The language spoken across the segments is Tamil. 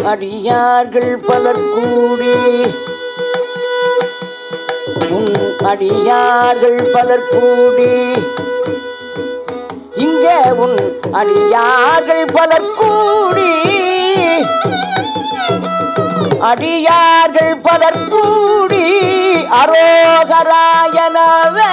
அடியார்கள் பலர் கூடி உன் அடியார்கள் பலர் கூடி இங்கே உன் அடியார்கள் பலர் கூடி அடியார்கள் பலர் கூடி அரோகராயனவே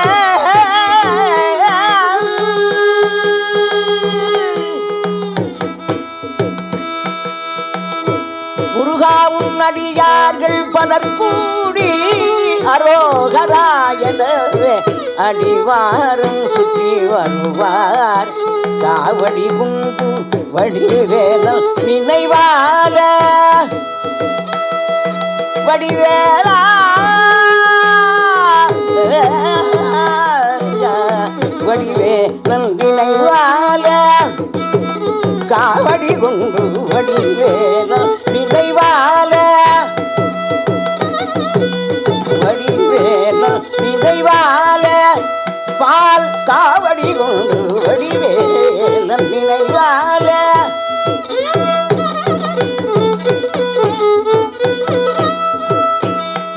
முருகாவும் அடியார்கள் பலர் கூடி அரோகராயனவே அடிவாரும் சுற்றி வருவார் காவடி குண்டு வடிவேலன் நினைவாக வடிவேலா வடிவேலன் நினைவாக காவடி குண்டு வடிவேலன் நினைவாக வடிவேலன் நினைவாக பால் காவடி கொண்டு வடிவேலன் நினைவாக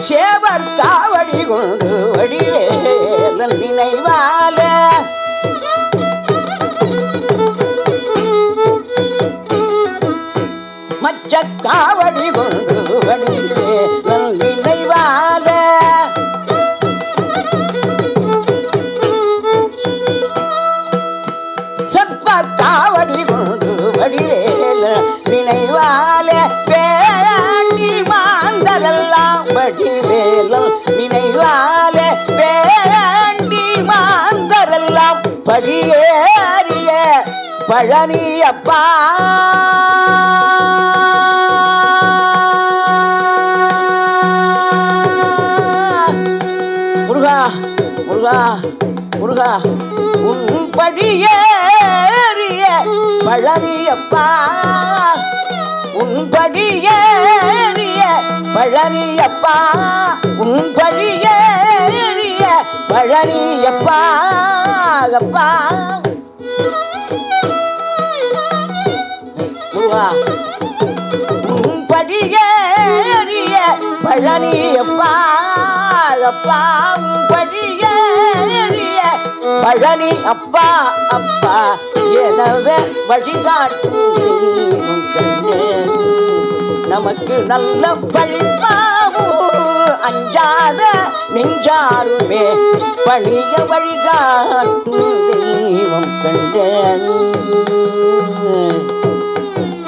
சேவர் காவடி கொண்டு வடிவேலன் நினைவாக மச்ச காவடி கொண்டு வடிவேலன் நினைவாக சற்ப காவடி கொண்டு வடிவேலன் நினைவாக வேண்டி மாந்தரெல்லாம் வடிவேலன் நினைவாக வேண்டி மாந்தரெல்லாம் படியேறிய பழனி அப்பா முருகா முருகா முருகா உன் படியேறிய பழனி அப்பா உன் படியேறிய பழனி அப்பா உன் படியேறிய பழனி அப்பா அப்பா முருகா உன் படியேறிய பழனி அப்பா அப்பா உன் படியேறிய பழனி அப்பா அப்பா எனவே வழிகாட்டும் நமக்கு நல்ல வழிபாவும் அஞ்சாத நெஞ்சாருமே பணிய வழிகாட்டும் தெய்வம் கண்டேன்.